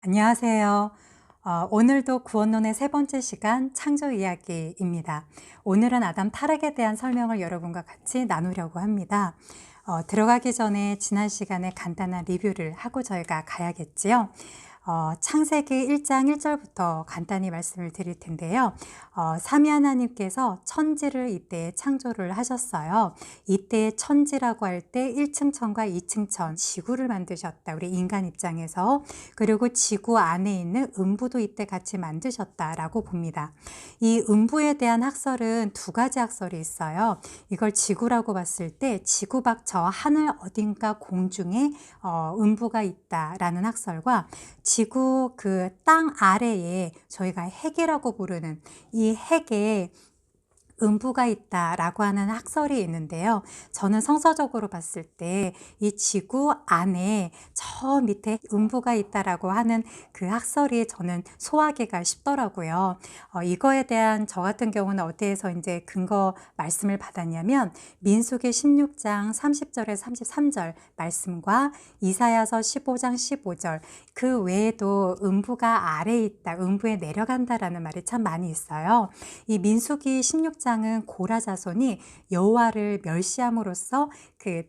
안녕하세요. 오늘도 구원론의 세 번째 시간 창조 이야기입니다. 오늘은 아담 타락에 대한 설명을 여러분과 같이 나누려고 합니다. 들어가기 전에 지난 시간에 간단한 리뷰를 하고 저희가 가야겠지요. 창세기 1장 1절부터 간단히 말씀을 드릴 텐데요. 삼위 하나님께서 천지를 이때 창조를 하셨어요. 이때 천지라고 할 때 1층 천과 2층 천, 지구를 만드셨다. 우리 인간 입장에서. 그리고 지구 안에 있는 음부도 이때 같이 만드셨다라고 봅니다. 이 음부에 대한 학설은 두 가지 학설이 있어요. 이걸 지구라고 봤을 때 지구 밖 저 하늘 어딘가 공중에 음부가 있다라는 학설과 지구 그 땅 아래에 저희가 핵이라고 부르는 이 핵에 음부가 있다라고 하는 학설이 있는데요. 저는 성서적으로 봤을 때 이 지구 안에 저 밑에 음부가 있다라고 하는 그 학설이 저는 소화하기가 쉽더라고요. 이거에 대한 저 같은 경우는 어디에서 이제 근거 말씀을 받았냐면 민수기 16장 30절에 33절 말씀과 이사야서 15장 15절 그 외에도 음부가 아래에 있다, 음부에 내려간다라는 말이 참 많이 있어요. 이 민수기 16장은 고라 자손이 여호와를 멸시함으로써 그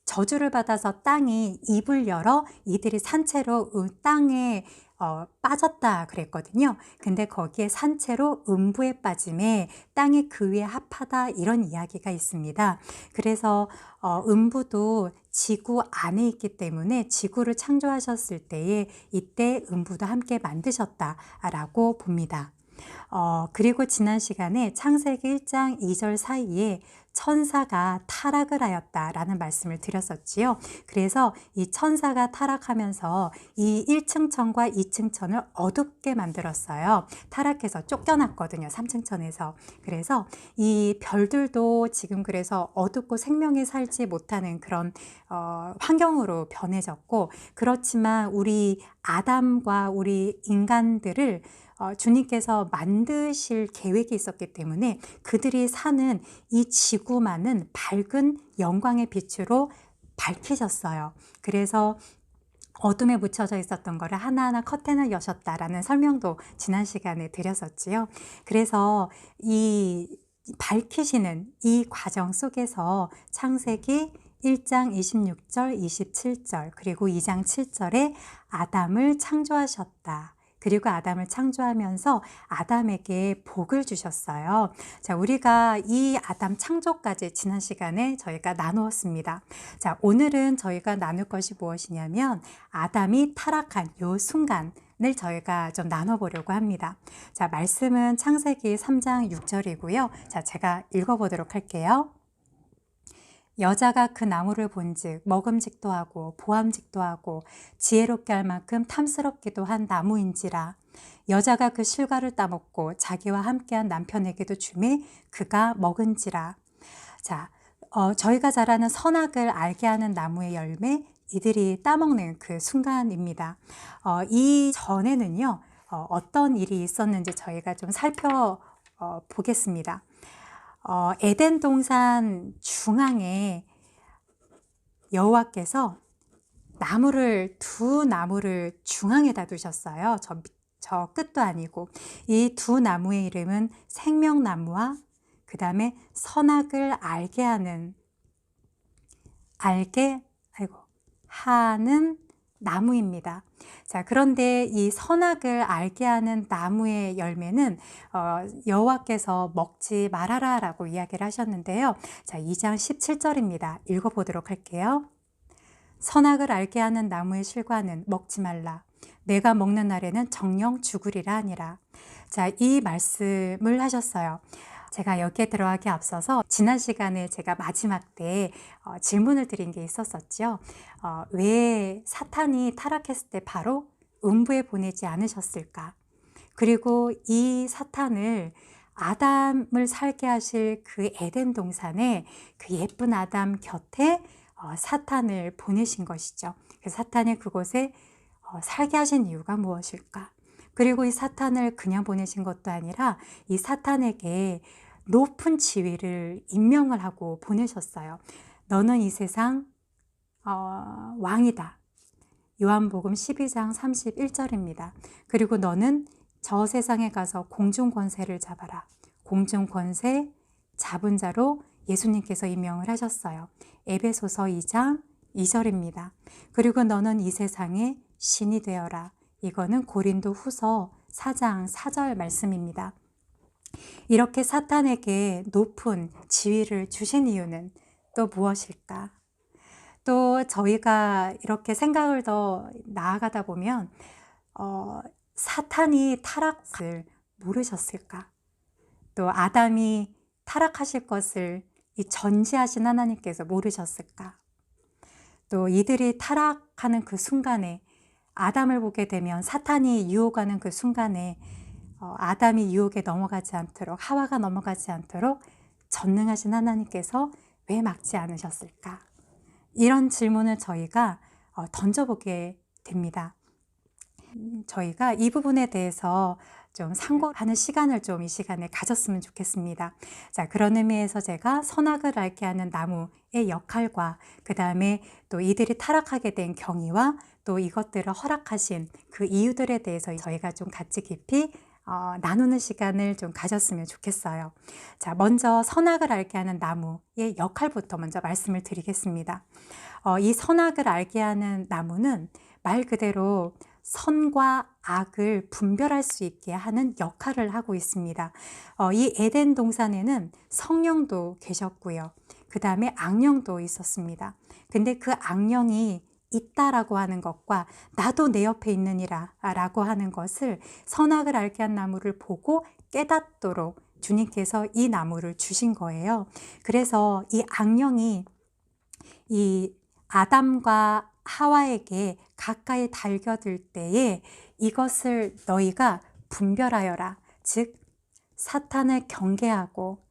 저주를 받아서 땅이 입을 열어 이들이 산채로 땅에 빠졌다 그랬거든요. 근데 거기에 산채로 음부에 빠짐에 땅이 그 위에 합하다 이런 이야기가 있습니다. 그래서 음부도 지구 안에 있기 때문에 지구를 창조하셨을 때에 이때 음부도 함께 만드셨다라고 봅니다. 그리고 지난 시간에 창세기 1장 2절 사이에 천사가 타락을 하였다라는 말씀을 드렸었지요. 그래서 이 천사가 타락하면서 이 1층 천과 2층 천을 어둡게 만들었어요. 타락해서 쫓겨났거든요. 3층 천에서. 그래서 이 별들도 지금 그래서 어둡고 생명이 살지 못하는 그런 환경으로 변해졌고, 그렇지만 우리 아담과 우리 인간들을 주님께서 만드실 계획이 있었기 때문에 그들이 사는 이 지구만은 밝은 영광의 빛으로 밝히셨어요. 그래서 어둠에 묻혀져 있었던 거를 하나하나 커튼을 여셨다라는 설명도 지난 시간에 드렸었지요. 그래서 이 밝히시는 이 과정 속에서 창세기 1장 26절, 27절, 그리고 2장 7절에 아담을 창조하셨다. 그리고 아담을 창조하면서 아담에게 복을 주셨어요. 자, 우리가 이 아담 창조까지 지난 시간에 저희가 나누었습니다. 자, 오늘은 저희가 나눌 것이 무엇이냐면 아담이 타락한 요 순간을 저희가 좀 나눠보려고 합니다. 자, 말씀은 창세기 3장 6절이고요. 자, 제가 읽어보도록 할게요. 여자가 그 나무를 본즉 먹음직도 하고 보암직도 하고 지혜롭게 할 만큼 탐스럽기도 한 나무인지라. 여자가 그 실과를 따먹고 자기와 함께한 남편에게도 주매 그가 먹은지라. 자, 저희가 잘 아는 선악을 알게 하는 나무의 열매, 이들이 따먹는 그 순간입니다. 이 전에는요, 어떤 일이 있었는지 저희가 좀 살펴보겠습니다. 에덴 동산 중앙에 여호와께서 두 나무를 중앙에다 두셨어요. 저 끝도 아니고. 이 두 나무의 이름은 생명나무와 그 다음에 선악을 하는 나무입니다. 자, 그런데 이 선악을 알게 하는 나무의 열매는 여호와께서 먹지 말아라 라고 이야기를 하셨는데요. 자, 2장 17절입니다. 읽어보도록 할게요. 선악을 알게 하는 나무의 실과는 먹지 말라. 내가 먹는 날에는 정령 죽으리라 하니라. 자, 이 말씀을 하셨어요. 제가 여기에 들어가기 앞서서 지난 시간에 제가 마지막 때 질문을 드린 게 있었었죠. 왜 사탄이 타락했을 때 바로 음부에 보내지 않으셨을까? 그리고 이 사탄을 아담을 살게 하실 그 에덴 동산에 그 예쁜 아담 곁에 사탄을 보내신 것이죠. 사탄이 그곳에 살게 하신 이유가 무엇일까? 그리고 이 사탄을 그냥 보내신 것도 아니라 이 사탄에게 높은 지위를 임명을 하고 보내셨어요. 너는 이 세상 왕이다. 요한복음 12장 31절입니다. 그리고 너는 저 세상에 가서 공중 권세를 잡아라. 공중 권세 잡은 자로 예수님께서 임명을 하셨어요. 에베소서 2장 2절입니다. 그리고 너는 이 세상의 신이 되어라. 이거는 고린도 후서 4장 4절 말씀입니다. 이렇게 사탄에게 높은 지위를 주신 이유는 또 무엇일까? 또 저희가 이렇게 생각을 더 나아가다 보면 사탄이 타락을 모르셨을까? 또 아담이 타락하실 것을 이 전지하신 하나님께서 모르셨을까? 또 이들이 타락하는 그 순간에 아담을 보게 되면 사탄이 유혹하는 그 순간에 아담이 유혹에 넘어가지 않도록, 하와가 넘어가지 않도록 전능하신 하나님께서 왜 막지 않으셨을까? 이런 질문을 저희가 던져보게 됩니다. 저희가 이 부분에 대해서 좀 상고하는 시간을 좀 이 시간에 가졌으면 좋겠습니다. 자, 그런 의미에서 제가 선악을 알게 하는 나무의 역할과 그 다음에 또 이들이 타락하게 된 경위와 또 이것들을 허락하신 그 이유들에 대해서 저희가 좀 같이 깊이 나누는 시간을 좀 가졌으면 좋겠어요. 자, 먼저 선악을 알게 하는 나무의 역할부터 먼저 말씀을 드리겠습니다. 이 선악을 알게 하는 나무는 말 그대로 선과 악을 분별할 수 있게 하는 역할을 하고 있습니다. 이 에덴 동산에는 성령도 계셨고요. 그 다음에 악령도 있었습니다. 근데 그 악령이 있다라고 하는 것과 나도 내 옆에 있느니라 라고 하는 것을 선악을 알게 한 나무를 보고 깨닫도록 주님께서 이 나무를 주신 거예요. 그래서 이 악령이 이 아담과 하와에게 가까이 달겨들 때에 이것을 너희가 분별하여라. 즉 사탄을 경계하고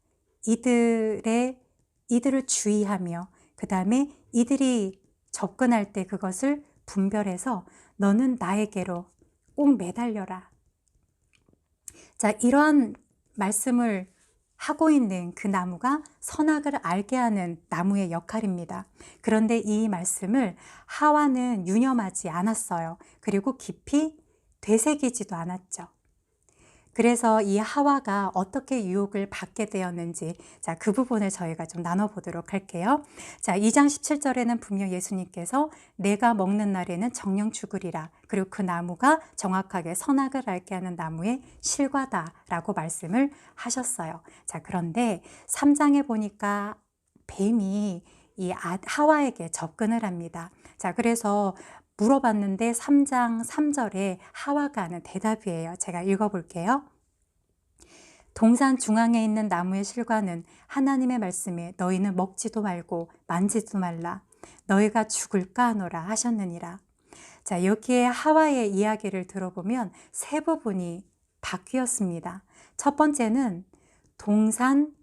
이들을 주의하며 그 다음에 이들이 접근할 때 그것을 분별해서 너는 나에게로 꼭 매달려라. 자, 이러한 말씀을 하고 있는 그 나무가 선악을 알게 하는 나무의 역할입니다. 그런데 이 말씀을 하와는 유념하지 않았어요. 그리고 깊이 되새기지도 않았죠. 그래서 이 하와가 어떻게 유혹을 받게 되었는지, 자, 그 부분을 저희가 좀 나눠보도록 할게요. 자, 2장 17절에는 분명 예수님께서 내가 먹는 날에는 정령 죽으리라. 그리고 그 나무가 정확하게 선악을 알게 하는 나무의 실과다라고 말씀을 하셨어요. 자, 그런데 3장에 보니까 뱀이 이 하와에게 접근을 합니다. 자, 그래서 물어봤는데 3장 3절에 하와가 하는 대답이에요. 제가 읽어볼게요. 동산 중앙에 있는 나무의 실과는 하나님의 말씀에 너희는 먹지도 말고 만지지도 말라. 너희가 죽을까 하노라 하셨느니라. 자, 여기에 하와의 이야기를 들어보면 세 부분이 바뀌었습니다. 첫 번째는 동산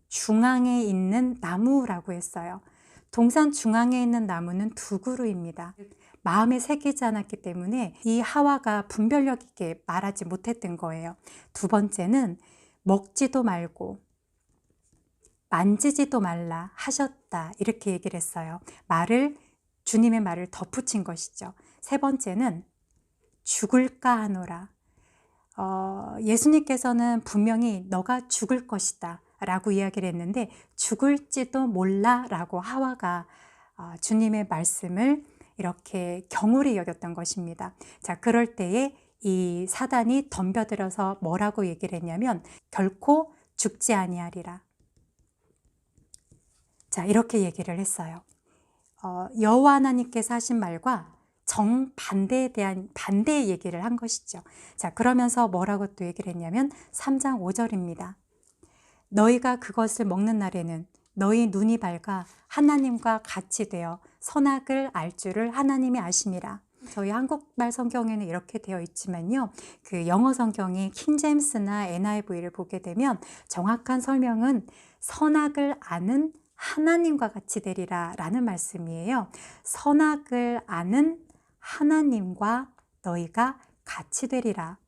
중앙에 있는 나무라고 했어요. 동산 중앙에 있는 나무는 두 그루입니다. 마음에 새기지 않았기 때문에 이 하와가 분별력 있게 말하지 못했던 거예요. 두 번째는 먹지도 말고 만지지도 말라 하셨다 이렇게 얘기를 했어요. 주님의 말을 덧붙인 것이죠. 세 번째는 죽을까 하노라. 예수님께서는 분명히 너가 죽을 것이다 라고 이야기를 했는데 죽을지도 몰라 라고 하와가 주님의 말씀을 이렇게 경홀히 여겼던 것입니다. 자, 그럴 때에 이 사단이 덤벼들어서 뭐라고 얘기를 했냐면 결코 죽지 아니하리라. 자, 이렇게 얘기를 했어요. 여호와 하나님께서 하신 말과 정반대에 대한 반대의 얘기를 한 것이죠. 자, 그러면서 뭐라고 또 얘기를 했냐면 3장 5절입니다. 너희가 그것을 먹는 날에는 너희 눈이 밝아 하나님과 같이 되어 선악을 알 줄을 하나님이 아심이라. 저희 한국말 성경에는 이렇게 되어 있지만요. 그 영어 성경이 킹제임스나 NIV를 보게 되면 정확한 설명은 선악을 아는 하나님과 같이 되리라 라는 말씀이에요. 선악을 아는 하나님과 너희가 같이 되리라.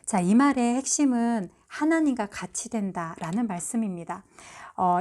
자, 이 말의 핵심은 하나님과 같이 된다라는 말씀입니다.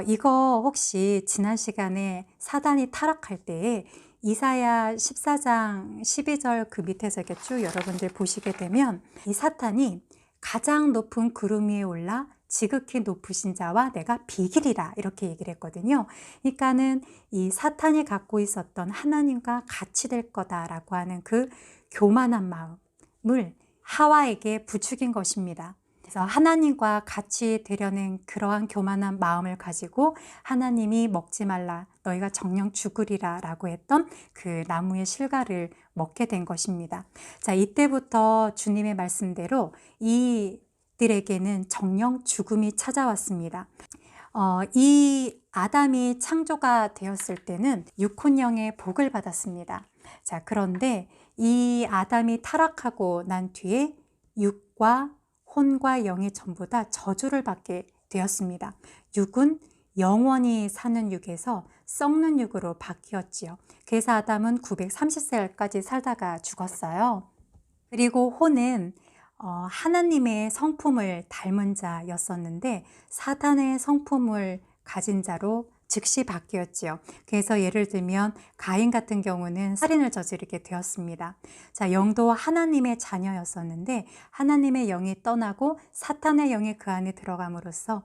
이거 혹시 지난 시간에 사단이 타락할 때에 이사야 14장 12절 그 밑에서 이렇게 쭉 여러분들 보시게 되면 이 사탄이 가장 높은 구름 위에 올라 지극히 높으신 자와 내가 비기리라 이렇게 얘기를 했거든요. 그러니까는 이 사탄이 갖고 있었던 하나님과 같이 될 거다라고 하는 그 교만한 마음을 하와에게 부추긴 것입니다. 그래서 하나님과 같이 되려는 그러한 교만한 마음을 가지고 하나님이 먹지 말라 너희가 정녕 죽으리라 라고 했던 그 나무의 실과를 먹게 된 것입니다. 자, 이때부터 주님의 말씀대로 이들에게는 정녕 죽음이 찾아왔습니다. 이 아담이 창조가 되었을 때는 육혼령의 복을 받았습니다. 자, 그런데 이 아담이 타락하고 난 뒤에 육과 혼과 영이 전부 다 저주를 받게 되었습니다. 육은 영원히 사는 육에서 썩는 육으로 바뀌었지요. 그래서 아담은 930살까지 살다가 죽었어요. 그리고 혼은 하나님의 성품을 닮은 자였었는데 사탄의 성품을 가진 자로 즉시 바뀌었지요. 그래서 예를 들면 가인 같은 경우는 살인을 저지르게 되었습니다. 자, 영도 하나님의 자녀였었는데 하나님의 영이 떠나고 사탄의 영이 그 안에 들어감으로써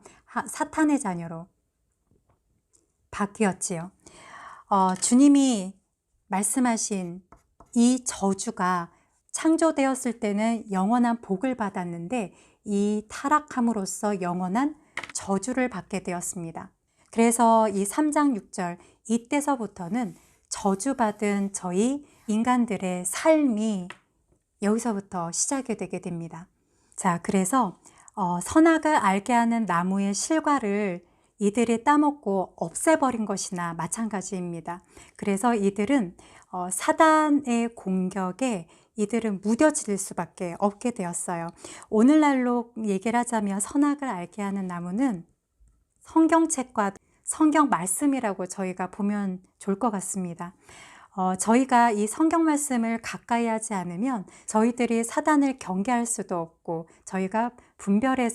사탄의 자녀로 바뀌었지요. 주님이 말씀하신 이 저주가 창조되었을 때는 영원한 복을 받았는데 이 타락함으로써 영원한 저주를 받게 되었습니다. 그래서 이 3장 6절 이때서부터는 저주받은 저희 인간들의 삶이 여기서부터 시작이 되게 됩니다. 자, 그래서 선악을 알게 하는 나무의 실과를 이들이 따먹고 없애버린 것이나 마찬가지입니다. 그래서 이들은 사단의 공격에 이들은 무뎌질 수밖에 없게 되었어요. 오늘날로 얘기를 하자면 선악을 알게 하는 나무는 성경책과 성경 말씀이라고 저희가 보면 좋을 것 같습니다. 저희가 이 성경 말씀을 가까이 하지 않으면 저희들이 사단을 경계할 수도 없고 저희가 분별할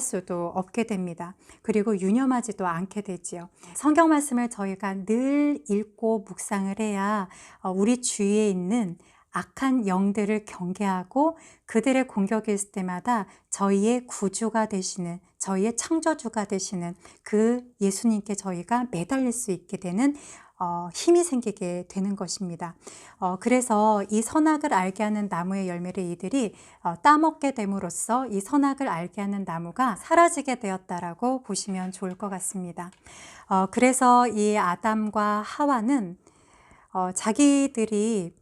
수도 없게 됩니다. 그리고 유념하지도 않게 되지요. 성경 말씀을 저희가 늘 읽고 묵상을 해야 우리 주위에 있는 악한 영들을 경계하고 그들의 공격이 있을 때마다 저희의 구주가 되시는 저희의 창조주가 되시는 그 예수님께 저희가 매달릴 수 있게 되는 힘이 생기게 되는 것입니다. 그래서 이 선악을 알게 하는 나무의 열매를 이들이 따먹게 됨으로써 이 선악을 알게 하는 나무가 사라지게 되었다라고 보시면 좋을 것 같습니다. 그래서 이 아담과 하와는 자기들이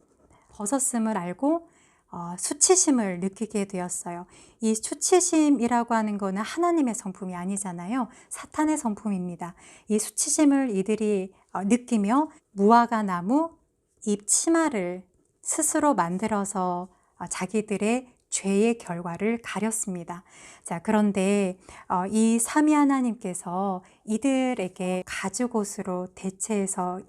벗었음을 알고 수치심을 느끼게 되었어요. 이 수치심이라고 하는 것은 하나님의 성품이 아니잖아요. 사탄의 성품입니다. 이 수치심을 이들이 느끼며 무화과 나무 잎 치마를 스스로 만들어서 자기들의 죄의 결과를 가렸습니다. 자, 그런데 이 삼위 하나님께서 이들에게 가죽옷으로 대체해서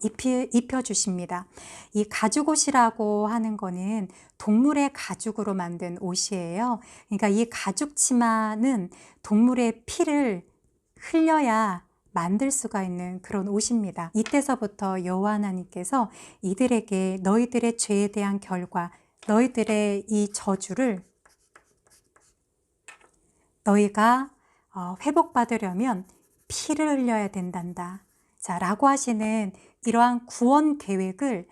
입혀주십니다. 이 가죽옷이라고 하는 거는 동물의 가죽으로 만든 옷이에요. 그러니까 이 가죽 치마는 동물의 피를 흘려야 만들 수가 있는 그런 옷입니다. 이때서부터 여호와 하나님께서 이들에게 너희들의 죄에 대한 결과, 너희들의 이 저주를 너희가 회복받으려면 피를 흘려야 된단다. 자, 라고 하시는 이러한 구원 계획을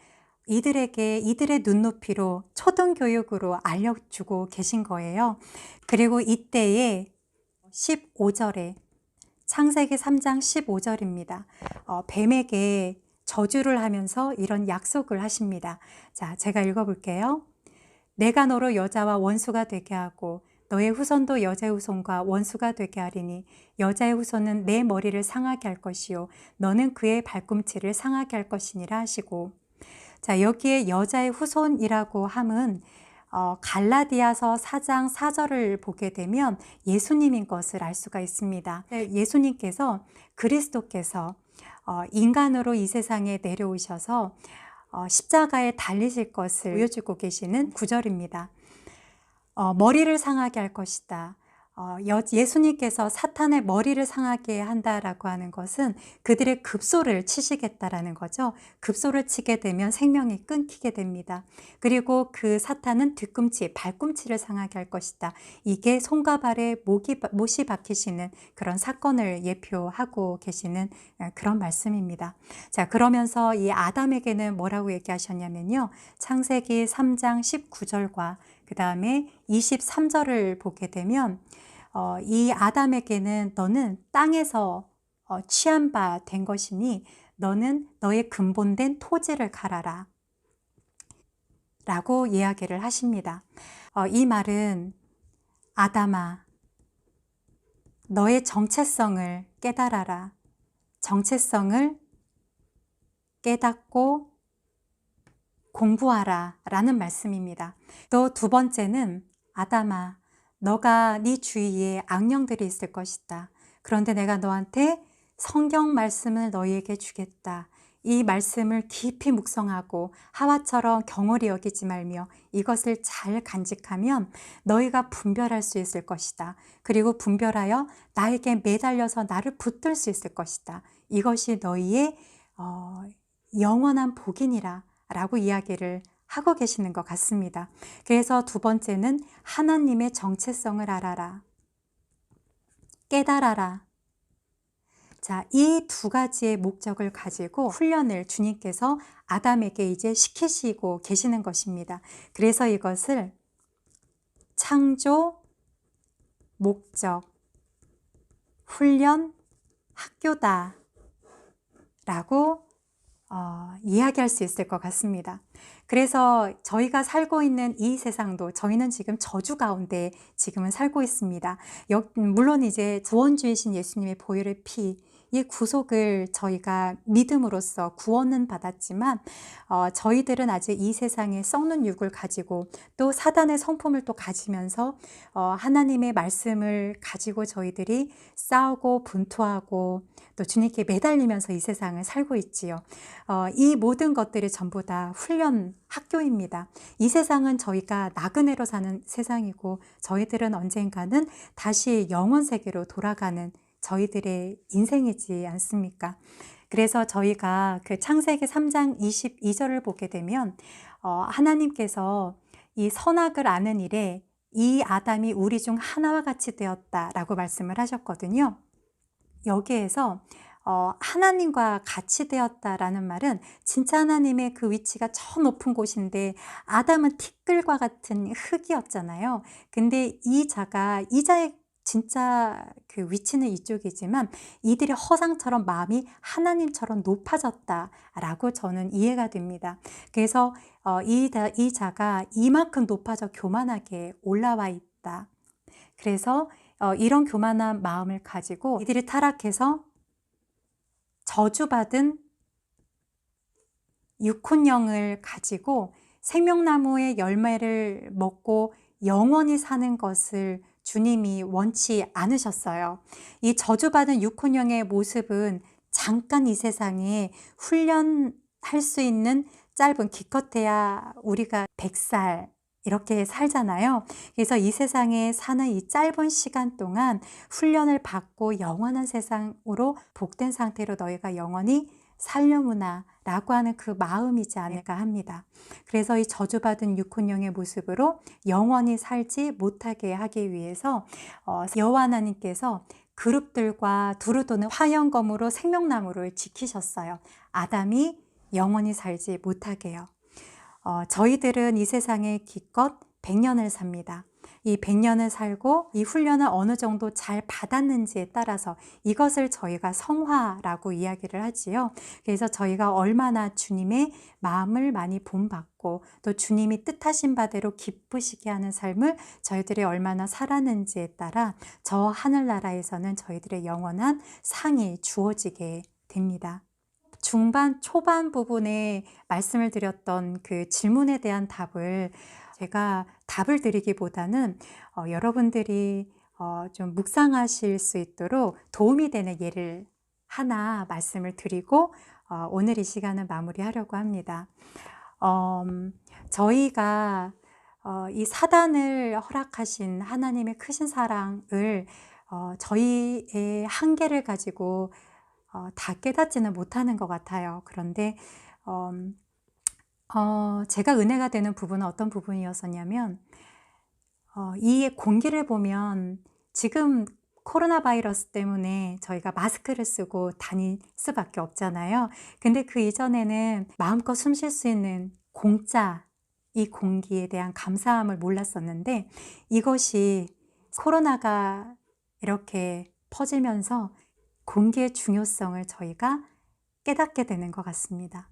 이들에게 이들의 눈높이로 초등교육으로 알려주고 계신 거예요. 그리고 이때에 15절에 창세기 3장 15절입니다. 뱀에게 저주를 하면서 이런 약속을 하십니다. 자, 제가 읽어볼게요. 내가 너로 여자와 원수가 되게 하고 너의 후손도 여자의 후손과 원수가 되게 하리니 여자의 후손은 내 머리를 상하게 할 것이요 너는 그의 발꿈치를 상하게 할 것이니라 하시고, 자, 여기에 여자의 후손이라고 함은 갈라디아서 4장 4절을 보게 되면 예수님인 것을 알 수가 있습니다. 예수님께서 그리스도께서 인간으로 이 세상에 내려오셔서 십자가에 달리실 것을 보여주고 계시는 구절입니다. 머리를 상하게 할 것이다. 예수님께서 사탄의 머리를 상하게 한다라고 하는 것은 그들의 급소를 치시겠다라는 거죠. 급소를 치게 되면 생명이 끊기게 됩니다. 그리고 그 사탄은 뒤꿈치, 발꿈치를 상하게 할 것이다. 이게 손과 발에 못이 박히시는 그런 사건을 예표하고 계시는 그런 말씀입니다. 자, 그러면서 이 아담에게는 뭐라고 얘기하셨냐면요. 창세기 3장 19절과 그 다음에 23절을 보게 되면 이 아담에게는 너는 땅에서 취한 바 된 것이니 너는 너의 근본된 토지를 갈아라 라고 이야기를 하십니다. 이 말은 아담아, 너의 정체성을 깨달아라. 정체성을 깨닫고 공부하라 라는 말씀입니다. 또 두 번째는 아담아, 너가 네 주위에 악령들이 있을 것이다. 그런데 내가 너한테 성경 말씀을 너희에게 주겠다. 이 말씀을 깊이 묵상하고 하와처럼 경홀히 여기지 말며 이것을 잘 간직하면 너희가 분별할 수 있을 것이다. 그리고 분별하여 나에게 매달려서 나를 붙들 수 있을 것이다. 이것이 너희의 영원한 복이니라 라고 이야기를 하고 계시는 것 같습니다. 그래서 두 번째는 하나님의 정체성을 알아라. 깨달아라. 자, 이 두 가지의 목적을 가지고 훈련을 주님께서 아담에게 이제 시키시고 계시는 것입니다. 그래서 이것을 창조, 목적, 훈련, 학교다 라고 이야기할 수 있을 것 같습니다. 그래서 저희가 살고 있는 이 세상도 저희는 지금 저주 가운데 지금은 살고 있습니다. 물론 이제 구원주이신 예수님의 보혈의 피, 이 구속을 저희가 믿음으로써 구원은 받았지만 저희들은 아직 이 세상에 썩는 육을 가지고 또 사단의 성품을 또 가지면서 하나님의 말씀을 가지고 저희들이 싸우고 분투하고 또 주님께 매달리면서 이 세상을 살고 있지요. 이 모든 것들이 전부 다 훈련 학교입니다. 이 세상은 저희가 나그네로 사는 세상이고 저희들은 언젠가는 다시 영원 세계로 돌아가는 저희들의 인생이지 않습니까? 그래서 저희가 그 창세기 3장 22절을 보게 되면 하나님께서 이 선악을 아는 일에 이 아담이 우리 중 하나와 같이 되었다라고 말씀을 하셨거든요. 여기에서 하나님과 같이 되었다라는 말은 진짜 하나님의 그 위치가 저 높은 곳인데 아담은 티끌과 같은 흙이었잖아요. 근데 이 자의 진짜 그 위치는 이쪽이지만 이들의 허상처럼 마음이 하나님처럼 높아졌다라고 저는 이해가 됩니다. 그래서 이 자가 이만큼 높아져 교만하게 올라와 있다. 그래서 이런 교만한 마음을 가지고 이들이 타락해서 저주받은 육혼령을 가지고 생명나무의 열매를 먹고 영원히 사는 것을 주님이 원치 않으셨어요. 이 저주받은 육혼령의 모습은 잠깐 이 세상에 훈련할 수 있는 짧은 기껏해야 우리가 100살 이렇게 살잖아요. 그래서 이 세상에 사는 이 짧은 시간 동안 훈련을 받고 영원한 세상으로 복된 상태로 너희가 영원히 살려무나 라고 하는 그 마음이지 않을까 합니다. 그래서 이 저주받은 육혼령의 모습으로 영원히 살지 못하게 하기 위해서 여호와 하나님께서 그룹들과 두루 도는 화영검으로 생명나무를 지키셨어요. 아담이 영원히 살지 못하게요. 저희들은 이 세상에 기껏 100년을 삽니다. 이 100년을 살고 이 훈련을 어느 정도 잘 받았는지에 따라서 이것을 저희가 성화라고 이야기를 하지요. 그래서 저희가 얼마나 주님의 마음을 많이 본받고 또 주님이 뜻하신 바대로 기쁘시게 하는 삶을 저희들이 얼마나 살았는지에 따라 저 하늘나라에서는 저희들의 영원한 상이 주어지게 됩니다. 중반, 초반 부분에 말씀을 드렸던 그 질문에 대한 답을 제가 답을 드리기보다는 여러분들이 좀 묵상하실 수 있도록 도움이 되는 예를 하나 말씀을 드리고 오늘 이 시간을 마무리하려고 합니다. 저희가 이 사단을 허락하신 하나님의 크신 사랑을 저희의 한계를 가지고 다 깨닫지는 못하는 것 같아요. 그런데 제가 은혜가 되는 부분은 어떤 부분이었었냐면, 이 공기를 보면 지금 코로나 바이러스 때문에 저희가 마스크를 쓰고 다닐 수밖에 없잖아요. 근데 그 이전에는 마음껏 숨 쉴 수 있는 공짜 이 공기에 대한 감사함을 몰랐었는데, 이것이 코로나가 이렇게 퍼지면서 공기의 중요성을 저희가 깨닫게 되는 것 같습니다.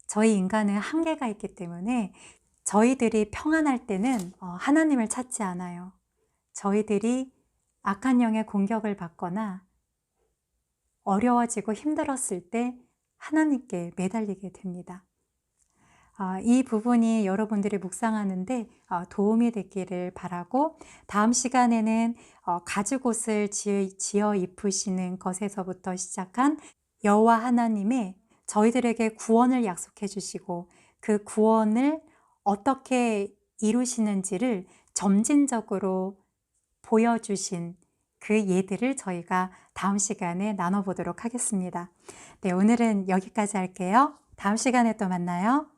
저희 인간은 한계가 있기 때문에 저희들이 평안할 때는 하나님을 찾지 않아요. 저희들이 악한 영의 공격을 받거나 어려워지고 힘들었을 때 하나님께 매달리게 됩니다. 이 부분이 여러분들이 묵상하는데 도움이 되기를 바라고, 다음 시간에는 가죽옷을 지어 입으시는 것에서부터 시작한 여호와 하나님의 저희들에게 구원을 약속해 주시고, 그 구원을 어떻게 이루시는지를 점진적으로 보여주신 그 예들을 저희가 다음 시간에 나눠보도록 하겠습니다. 네, 오늘은 여기까지 할게요. 다음 시간에 또 만나요.